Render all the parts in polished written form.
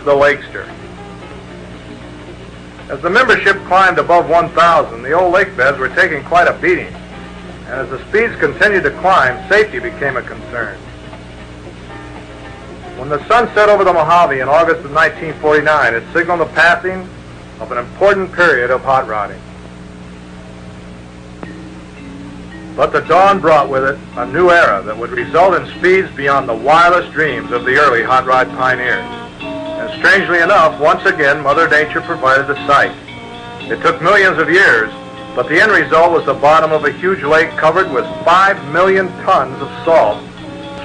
the Lakester. As the membership climbed above 1,000, the old lake beds were taking quite a beating, and as the speeds continued to climb, safety became a concern. When the sun set over the Mojave in August of 1949, it signaled the passing of an important period of hot rodding. But the dawn brought with it a new era that would result in speeds beyond the wildest dreams of the early hot rod pioneers. And strangely enough, once again, Mother Nature provided the site. It took millions of years, but the end result was the bottom of a huge lake covered with 5 million tons of salt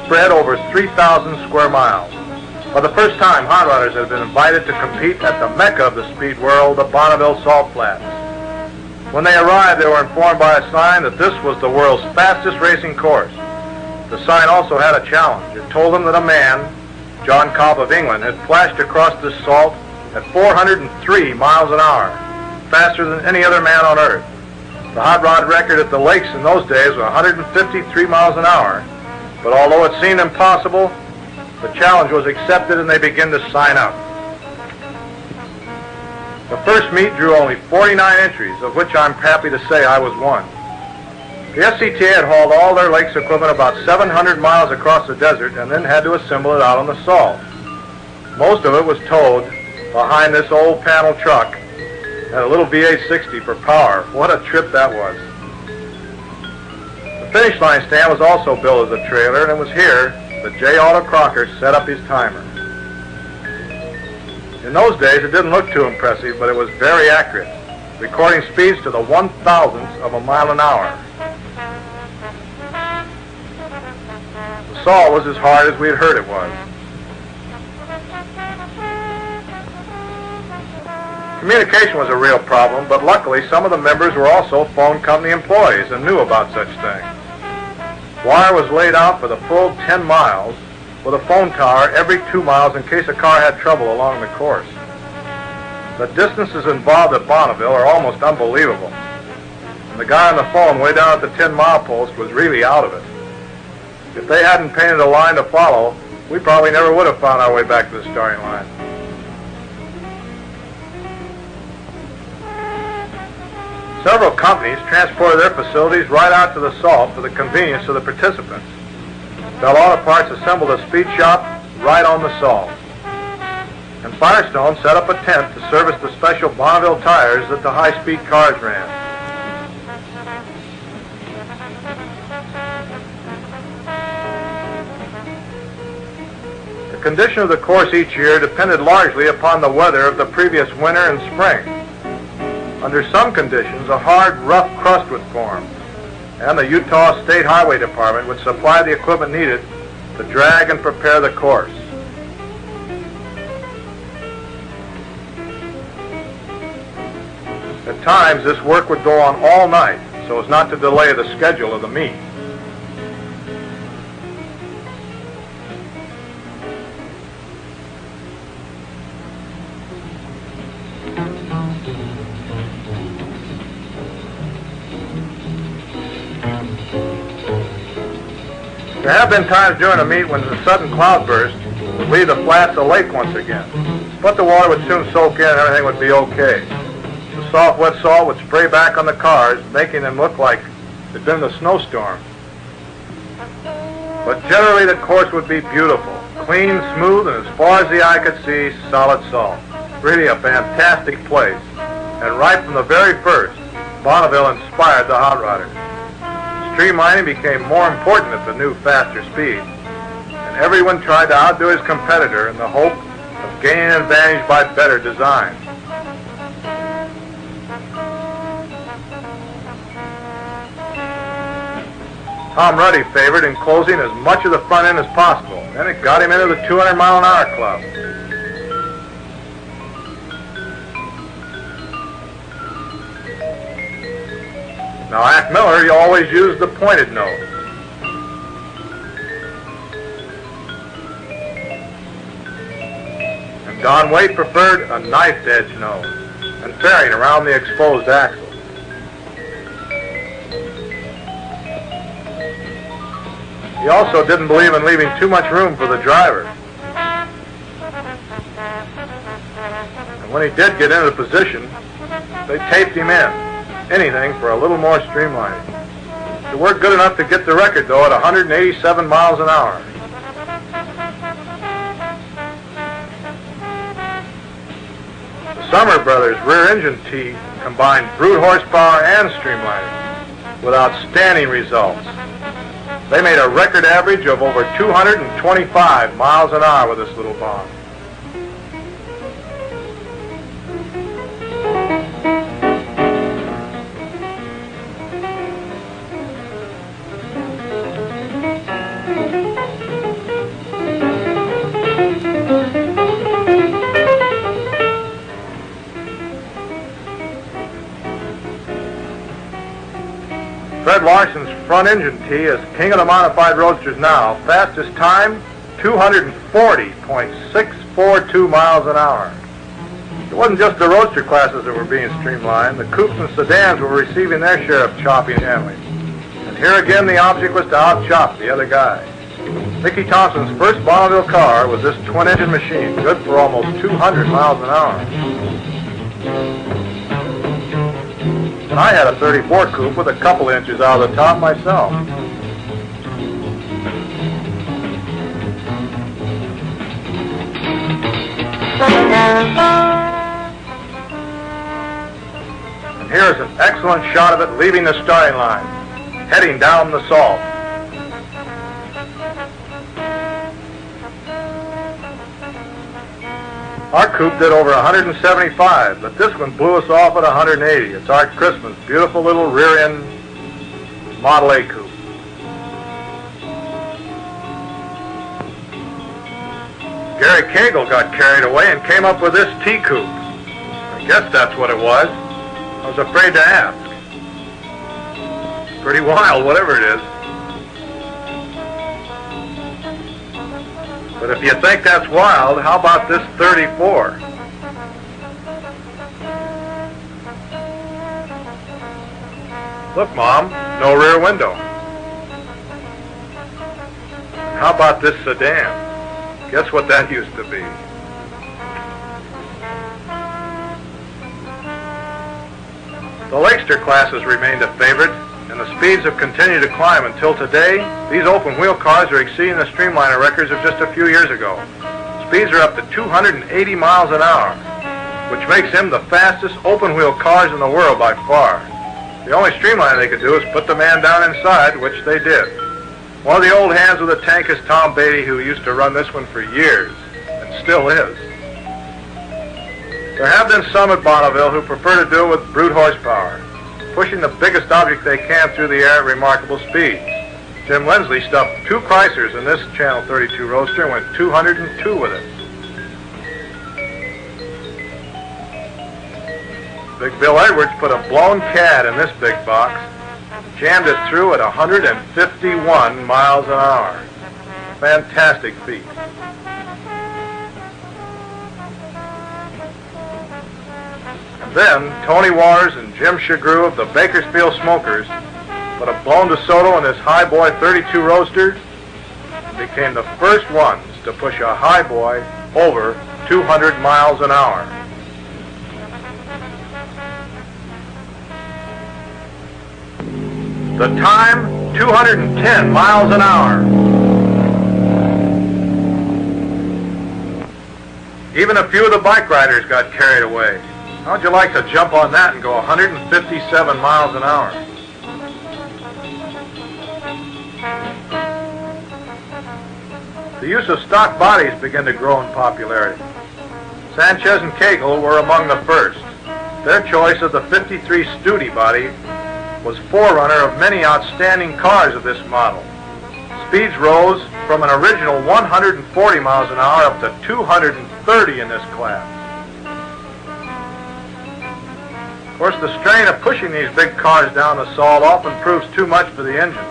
spread over 3,000 square miles. For the first time, hot rodders had been invited to compete at the mecca of the speed world, the Bonneville Salt Flats. When they arrived, they were informed by a sign that this was the world's fastest racing course. The sign also had a challenge. It told them that a man, John Cobb of England, had flashed across this salt at 403 miles an hour, faster than any other man on Earth. The hot rod record at the lakes in those days was 153 miles an hour, but although it seemed impossible, the challenge was accepted and they began to sign up. The first meet drew only 49 entries, of which I'm happy to say I was one. The SCTA had hauled all their lakes equipment about 700 miles across the desert and then had to assemble it out on the salt. Most of it was towed behind this old panel truck and a little VA-60 for power. What a trip that was. The finish line stand was also built as a trailer, and it was here that J. Otto Crocker set up his timer. In those days, it didn't look too impressive, but it was very accurate, recording speeds to the 1,000th of a mile an hour. The salt was as hard as we had heard it was. Communication was a real problem, but luckily some of the members were also phone company employees and knew about such things. Wire was laid out for the full 10 miles with a phone tower every 2 miles in case a car had trouble along the course. The distances involved at Bonneville are almost unbelievable. And the guy on the phone way down at the 10-mile post was really out of it. If they hadn't painted a line to follow, we probably never would have found our way back to the starting line. Several companies transported their facilities right out to the salt for the convenience of the participants. Bell Auto Parts assembled a speed shop right on the salt. And Firestone set up a tent to service the special Bonneville tires that the high-speed cars ran. The condition of the course each year depended largely upon the weather of the previous winter and spring. Under some conditions, a hard, rough crust would form, and the Utah State Highway Department would supply the equipment needed to drag and prepare the course. At times, this work would go on all night so as not to delay the schedule of the meet. There have been times during a meet when the sudden cloudburst would leave the flats a lake once again, but the water would soon soak in and everything would be okay. The soft, wet salt would spray back on the cars, making them look like it'd been a snowstorm. But generally the course would be beautiful, clean, smooth, and as far as the eye could see, solid salt. Really a fantastic place. And right from the very first, Bonneville inspired the hot rodders. Streamlining became more important at the new, faster speed, and everyone tried to outdo his competitor in the hope of gaining an advantage by better design. Tom Ruddy favored in closing as much of the front end as possible, and it got him into the 200-mile-an-hour club. Now, Ack Miller, he always used the pointed nose. And Don Waite preferred a knife-edge nose and fairing around the exposed axle. He also didn't believe in leaving too much room for the driver. And when he did get into position, they taped him in. Anything for a little more streamlining. They weren't good enough to get the record, though, at 187 miles an hour. The Summer Brothers rear-engine T combined brute horsepower and streamlining with outstanding results. They made a record average of over 225 miles an hour with this little bomb. Fred Larson's front-engine T is king of the modified roadsters now. Fastest time, 240.642 miles an hour. It wasn't just the roadster classes that were being streamlined. The coupes and sedans were receiving their share of chopping and handling. And here again the object was to out-chop the other guy. Mickey Thompson's first Bonneville car was this twin-engine machine, good for almost 200 miles an hour. And I had a 34 coupe with a couple inches out of the top myself. And here's an excellent shot of it leaving the starting line, heading down the salt. Our coupe did over 175, but this one blew us off at 180. It's Art Christmas' beautiful little rear-end Model A coupe. Gary Cagle got carried away and came up with this T coupe. I guess that's what it was. I was afraid to ask. It's pretty wild, whatever it is. But if you think that's wild, how about this 34? Look, Mom, no rear window. How about this sedan? Guess what that used to be? The Lakester classes remained a favorite, and the speeds have continued to climb until today. These open-wheel cars are exceeding the streamliner records of just a few years ago. Speeds are up to 280 miles an hour, which makes them the fastest open-wheel cars in the world by far. The only streamliner they could do is put the man down inside, which they did. One of the old hands with the tank is Tom Beatty, who used to run this one for years, and still is. There have been some at Bonneville who prefer to do it with brute horsepower, pushing the biggest object they can through the air at remarkable speeds. Jim Lindsley stuffed 2 Chryslers in this Channel 32 roadster and went 202 with it. Big Bill Edwards put a blown CAD in this big box, jammed it through at 151 miles an hour. Fantastic feat. And then Tony Waters and Jim Shagrew of the Bakersfield Smokers put a blown DeSoto in this Highboy 32 roadster and became the first ones to push a Highboy over 200 miles an hour. The time, 210 miles an hour. Even a few of the bike riders got carried away. How'd you like to jump on that and go 157 miles an hour? The use of stock bodies began to grow in popularity. Sanchez and Cagle were among the first. Their choice of the 53 Studi body was forerunner of many outstanding cars of this model. Speeds rose from an original 140 miles an hour up to 230 in this class. Of course, the strain of pushing these big cars down the salt often proves too much for the engines,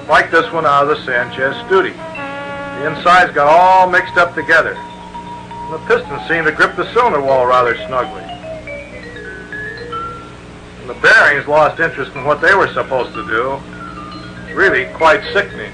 like this one out of the Sanchez Studi. The insides got all mixed up together, and the pistons seemed to grip the cylinder wall rather snugly. And the bearings lost interest in what they were supposed to do. It's really quite sickening.